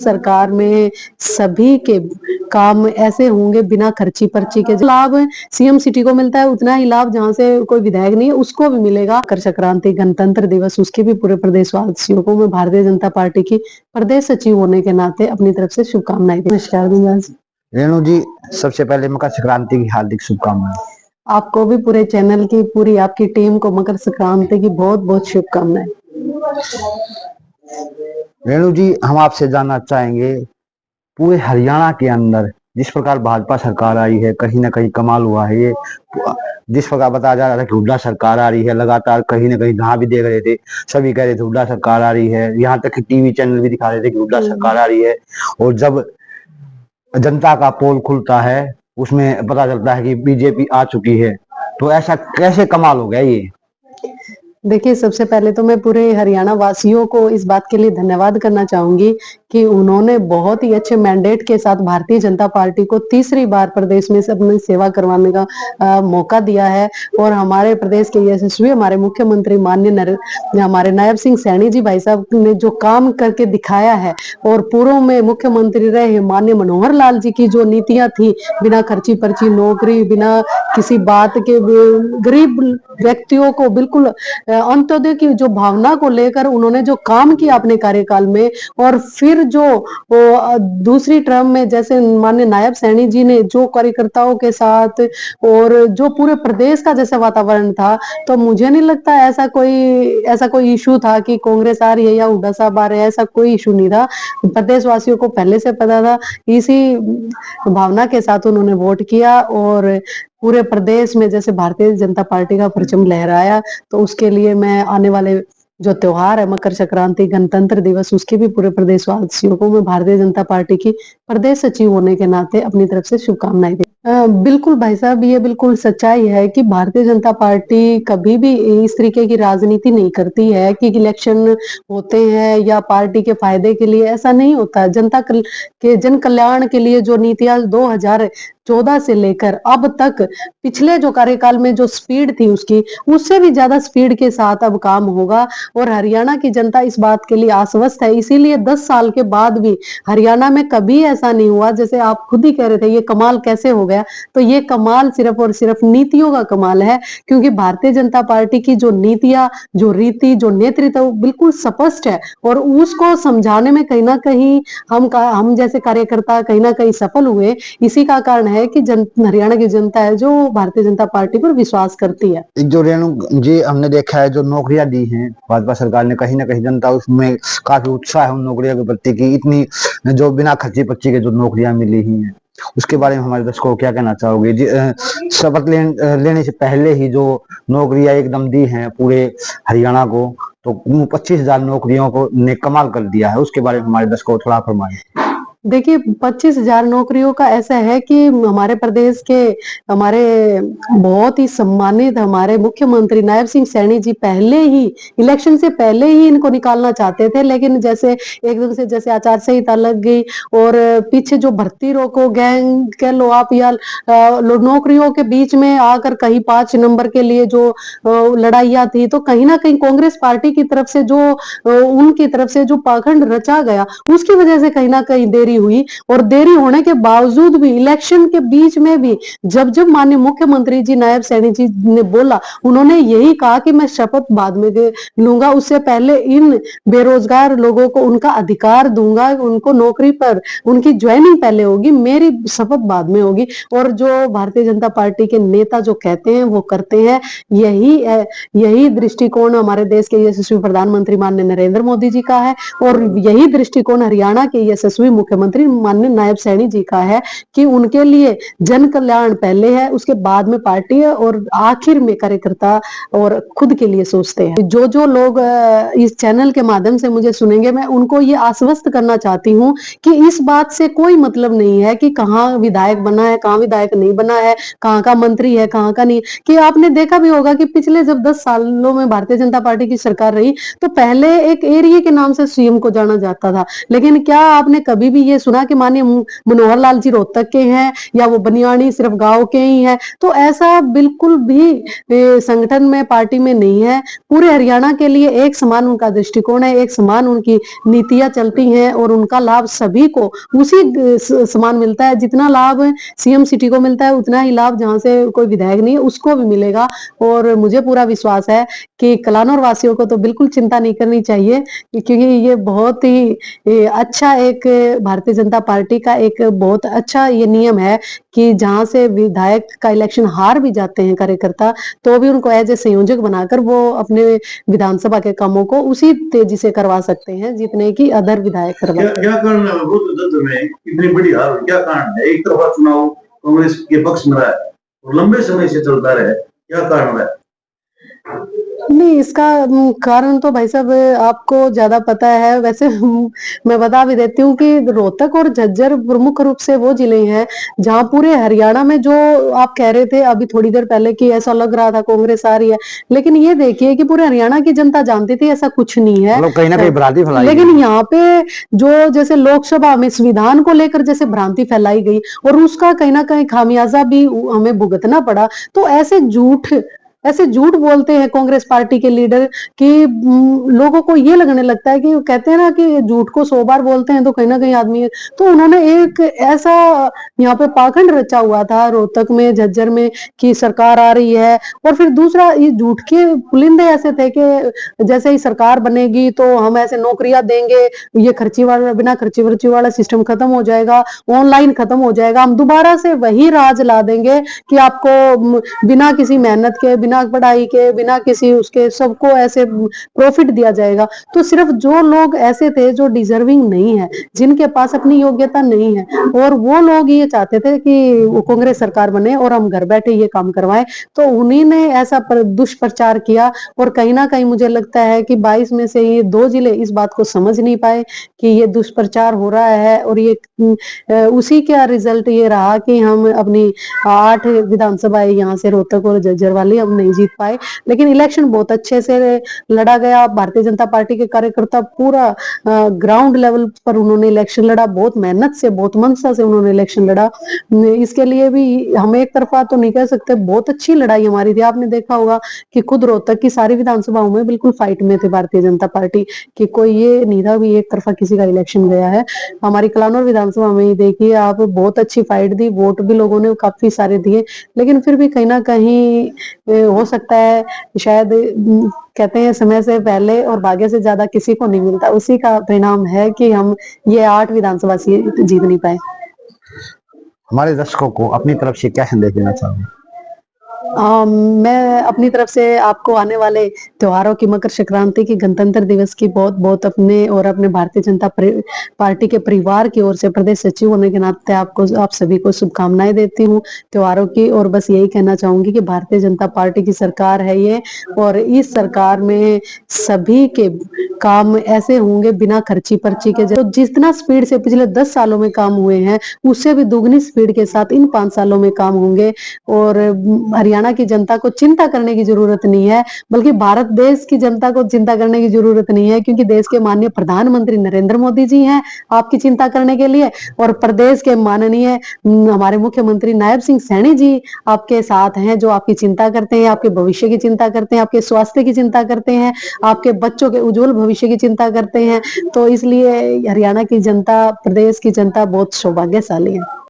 सरकार में सभी के काम ऐसे होंगे बिना खर्ची पर्ची के। जो लाभ सीएम सिटी को मिलता है उतना ही लाभ जहां से कोई विधायक नहीं है उसको भी मिलेगा। मकर संक्रांति, गणतंत्र दिवस, उसकी भी पूरे प्रदेशवासियों को मैं भारतीय जनता पार्टी की प्रदेश सचिव होने के नाते अपनी तरफ से शुभकामनाएं। नमस्कार रेणु जी, सबसे पहले मकर संक्रांति की हार्दिक शुभकामनाएं। आपको भी, पूरे चैनल की, पूरी आपकी टीम को मकर संक्रांति की बहुत बहुत शुभकामनाएं। रेणु जी, हम आपसे जानना चाहेंगे, पूरे हरियाणा के अंदर जिस प्रकार भाजपा सरकार आई है, कहीं ना कहीं कमाल हुआ है। ये जिस प्रकार बताया जा रहा था कि हुड्डा सरकार आ रही है, लगातार कहीं ना कहीं जहां भी देख रहे थे सभी कह रहे थे हुड्डा सरकार आ रही है। यहाँ तक कि टीवी चैनल भी दिखा रहे थे कि हुड्डा सरकार आ रही है। और जब जनता का पोल खुलता है उसमें पता चलता है कि बीजेपी आ चुकी है। तो ऐसा कैसे कमाल हो गया ये? देखिए, सबसे पहले तो मैं पूरे हरियाणा वासियों को इस बात के लिए धन्यवाद करना चाहूंगी कि उन्होंने बहुत ही अच्छे मैंडेट के साथ भारतीय जनता पार्टी को तीसरी बार प्रदेश में अपनी सेवा करवाने का मौका दिया है। और हमारे प्रदेश के यशस्वी हमारे मुख्यमंत्री माननीय हमारे नायब सिंह सैनी जी भाई साहब ने जो काम करके दिखाया है, और पूर्व में मुख्यमंत्री रहे माननीय मनोहर लाल जी की जो नीतियां थी, बिना खर्ची पर्ची नौकरी, बिना किसी बात के गरीब व्यक्तियों को बिल्कुल अंत्योदय की जो भावना को लेकर उन्होंने जो काम किया अपने कार्यकाल में, और फिर जो दूसरी टर्म में जैसे माननीय नायब सैनी जी ने जो कार्यकर्ताओं के साथ और जो पूरे प्रदेश का जैसा वातावरण था, तो मुझे नहीं लगता ऐसा कोई इशू था कि कांग्रेस आ रही है या हुड्डा साहब आ रहे हैं। ऐसा कोई इशू नहीं था। प्रदेश वासियों को पहले से पता था। इसी भावना के साथ उन्होंने वोट किया और पूरे प्रदेश में जैसे भारतीय जनता पार्टी का परचम लहराया। तो उसके लिए मैं आने वाले जो त्योहार है मकर संक्रांति, गणतंत्र दिवस, उसकी भी पूरे प्रदेशवासियों को मैं भारतीय जनता पार्टी की प्रदेश सचिव होने के नाते अपनी तरफ से शुभकामनाएं दी। बिल्कुल भाई साहब, ये बिल्कुल सच्चाई है कि भारतीय जनता पार्टी कभी भी इस तरीके की राजनीति नहीं करती है कि इलेक्शन होते हैं या पार्टी के फायदे के लिए। ऐसा नहीं होता। जनता के जन कल्याण के लिए जो नीतियां 2014 से लेकर अब तक पिछले जो कार्यकाल में जो स्पीड थी उसकी, उससे भी ज्यादा स्पीड के साथ अब काम होगा। और हरियाणा की जनता इस बात के लिए आश्वस्त है। इसीलिए 10 साल के बाद भी हरियाणा में कभी ऐसा नहीं हुआ। जैसे आप खुद ही कह रहे थे ये कमाल कैसे हो गया, तो ये कमाल सिर्फ और सिर्फ नीतियों का कमाल है। क्योंकि भारतीय जनता पार्टी की जो नीतियां, जो रीति, जो नेतृत्व बिल्कुल स्पष्ट है, और उसको समझाने में कहीं ना कहीं हम जैसे कार्यकर्ता कहीं ना कहीं सफल हुए। इसी का कारण है कि हरियाणा की जनता है जो भारतीय जनता पार्टी पर विश्वास करती है। जो रेणु जी, हमने देखा है जो नौकरियां दी हैं भाजपा सरकार ने, कहीं ना कहीं जनता उसमें काफी उत्साह है उन नौकरियों के प्रति की। इतनी जो बिना खर्ची पर्ची के जो नौकरियां मिली ही हैं, उसके बारे में हमारे दर्शकों को क्या कहना चाहोगे? शपथ लेने से पहले ही जो नौकरियां एकदम दी हैं पूरे हरियाणा को, तो 25,000 नौकरियों को ने कमाल कर दिया है। उसके बारे में हमारे दर्शकों को थोड़ा फरमाएं। देखिए, 25,000 नौकरियों का ऐसा है कि हमारे प्रदेश के हमारे बहुत ही सम्मानित हमारे मुख्यमंत्री नायब सिंह सैनी जी पहले ही इलेक्शन से पहले ही इनको निकालना चाहते थे, लेकिन जैसे एकदम से जैसे आचार संहिता लग गई और पीछे जो भर्ती रोको गैंग कह लो आप, या नौकरियों के बीच में आकर कहीं 5 नंबर के लिए जो लड़ाइयां थी, तो कहीं ना कहीं कांग्रेस पार्टी की तरफ से जो उनकी तरफ से जो पाखंड रचा गया, उसकी वजह से कहीं ना कहीं देरी हुई। और देरी होने के बावजूद भी इलेक्शन के बीच में भी जब जब माननीय मुख्यमंत्री जी नायब सैनी जी ने बोला, उन्होंने यही कहा कि मैं शपथ बाद में लूंगा, उससे पहले इन बेरोजगार लोगों को उनका अधिकार दूंगा, उनको नौकरी पर उनकी ज्वाइनिंग पहले होगी, मेरी शपथ बाद में होगी। और जो भारतीय जनता पार्टी के नेता जो कहते हैं वो करते हैं। यही दृष्टिकोण हमारे देश के यशस्वी प्रधानमंत्री माननीय नरेंद्र मोदी जी का है, और यही दृष्टिकोण हरियाणा के यशस्वी मुख्यमंत्री माननीय नायब सैनी जी का है कि उनके लिए जन कल्याण पहले है, उसके बाद में पार्टी है, और आखिर में कार्यकर्ता और खुद के लिए सोचते हैं। जो जो लोग इस चैनल के माध्यम से मुझे सुनेंगे, मैं उनको ये आश्वस्त करना चाहती हूँ कि इस बात से कोई मतलब नहीं है कि कहाँ विधायक बना है, कहाँ विधायक नहीं बना है, कहाँ का मंत्री है, कहाँ का नहीं। कि आपने देखा भी होगा कि पिछले जब 10 सालों में भारतीय जनता पार्टी की सरकार रही, तो पहले एक एरिया के नाम से सीएम को जाना जाता था। लेकिन क्या आपने कभी भी ये ये सुना कि माननीय मनोहर लाल जी रोहतक के हैं या वो बनियानी सिर्फ गांव के ही हैं, तो ऐसा बिल्कुल भी संगठन में पार्टी में नहीं है। पूरे हरियाणा के लिए एक समान उनका दृष्टिकोण है, एक समान उनकी नीतियां चलती हैं और उनका लाभ सभी को उसी समान मिलता है। जितना लाभ सीएम सिटी को मिलता है उतना ही लाभ जहां से कोई विधायक नहीं है उसको भी मिलेगा। और मुझे पूरा विश्वास है कि कलानौर वासियों को तो बिल्कुल चिंता नहीं करनी चाहिए, क्योंकि ये बहुत ही अच्छा एक भारतीय जनता पार्टी का एक बहुत अच्छा ये नियम है कि जहां से विधायक का इलेक्शन हार भी जाते हैं कार्यकर्ता, तो भी उनको एज ए संयोजक बनाकर वो अपने विधानसभा के कामों को उसी तेजी से करवा सकते हैं जितने की अदर विधायक क्या क्या कारण है दत्त में इतनी बड़ी हार? क्या कारण है? एक तरफा चुनाव कांग्रेस के पक्ष में रहा है और लंबे समय से चलता रहा है, क्या कारण है? नहीं, इसका कारण तो भाई साहब आपको ज्यादा पता है। वैसे मैं बता भी देती हूँ कि रोहतक और झज्जर प्रमुख रूप से वो जिले हैं जहां पूरे हरियाणा में जो आप कह रहे थे अभी थोड़ी देर पहले कि ऐसा लग रहा था कांग्रेस आ रही है, लेकिन ये देखिए कि पूरे हरियाणा की जनता जानती थी ऐसा कुछ नहीं है। मतलब कहीं ना कहीं भ्रांति फैलाई लेकिन गई। यहाँ पे जो जैसे लोकसभा में संविधान को लेकर जैसे भ्रांति फैलाई गई और उसका कहीं ना कहीं खामियाजा भी हमें भुगतना पड़ा। तो ऐसे झूठ बोलते हैं कांग्रेस पार्टी के लीडर कि लोगों को ये लगने लगता है कि कहते हैं ना कि झूठ को 100 बार बोलते हैं तो कहीं ना कहीं आदमी। तो उन्होंने एक ऐसा यहाँ पे पाखंड रचा हुआ था रोहतक में झज्जर में कि सरकार आ रही है, और फिर दूसरा ये झूठ के पुलिंदे ऐसे थे कि जैसे ही सरकार बनेगी तो हम ऐसे नौकरियां देंगे, ये खर्ची वाला बिना खर्ची वर्ची वाला सिस्टम खत्म हो जाएगा, ऑनलाइन खत्म हो जाएगा, हम दोबारा से वही राज ला देंगे कि आपको बिना किसी मेहनत के, बिना पढ़ाई के, बिना किसी उसके सबको ऐसे प्रॉफिट दिया जाएगा। तो सिर्फ जो लोग ऐसे थे जो डिजर्विंग नहीं है, जिनके पास अपनी योग्यता नहीं है, और वो लोग ये चाहते थे कि वो कांग्रेस सरकार बने और हम घर बैठे ये काम करवाएं, तो उन्हीं ने ऐसा दुष्प्रचार किया। और कहीं ना कहीं मुझे लगता है कि 22 में से ये 2 जिले इस बात को समझ नहीं पाए कि ये दुष्प्रचार हो रहा है, और ये उसी का रिजल्ट ये रहा कि हम अपनी 8 विधानसभाएं यहाँ से रोहतक और झज्जर वाली हम नहीं जीत पाए। लेकिन इलेक्शन बहुत अच्छे से लड़ा गया। भारतीय जनता पार्टी के कार्यकर्ता पूरा ग्राउंड लेवल पर उन्होंने इलेक्शन लड़ा, बहुत मेहनत से, बहुत मनसा से उन्होंने इलेक्शन लड़ा। इसके लिए भी हम एक तरफा तो नहीं कह सकते, बहुत अच्छी लड़ाई हमारी थी। आपने देखा होगा कि खुद रोहतक की सारी विधानसभाओं में बिल्कुल फाइट में थे भारतीय जनता पार्टी, कि कोई ये नहीं था भी एक तरफा किसी का इलेक्शन गया है। हमारी कलानौर विधानसभा में ही देखिए आप, बहुत अच्छी फाइट दी, वोट भी लोगों ने काफी सारे दिए, लेकिन फिर भी कहीं ना कहीं हो सकता है शायद कहते हैं समय से पहले और भाग्य से ज्यादा किसी को नहीं मिलता, उसी का परिणाम है कि हम ये 8 विधानसभा सीट जीत नहीं पाए। हमारे दर्शकों को अपनी तरफ से क्या संदेश देना चाहोगे? मैं अपनी तरफ से आपको आने वाले त्योहारों की, मकर संक्रांति की, गणतंत्र दिवस की बहुत बहुत अपने और अपने भारतीय जनता पार्टी के परिवार की ओर से, प्रदेश सचिव होने के नाते आपको, आप सभी को शुभकामनाएं देती हूँ त्योहारों की। और बस यही कहना चाहूंगी कि भारतीय जनता पार्टी की सरकार है ये, और इस सरकार में सभी के काम ऐसे होंगे बिना खर्ची पर्ची के। तो जितना स्पीड से पिछले 10 सालों में काम हुए हैं उससे भी दुगनी स्पीड के साथ इन 5 सालों में काम होंगे। और हरियाणा की जनता को चिंता करने की जरूरत नहीं है, बल्कि भारत देश की जनता को चिंता करने की जरूरत नहीं है, क्योंकि देश के माननीय प्रधानमंत्री नरेंद्र मोदी जी हैं आपकी चिंता करने के लिए, और प्रदेश के माननीय हमारे मुख्यमंत्री नायब सिंह सैनी जी आपके साथ हैं, जो आपकी चिंता करते हैं, आपके भविष्य की चिंता करते हैं, आपके स्वास्थ्य की चिंता करते हैं, आपके बच्चों के उज्जवल भविष्य की चिंता करते हैं। तो इसलिए हरियाणा की जनता, प्रदेश की जनता बहुत सौभाग्यशाली है।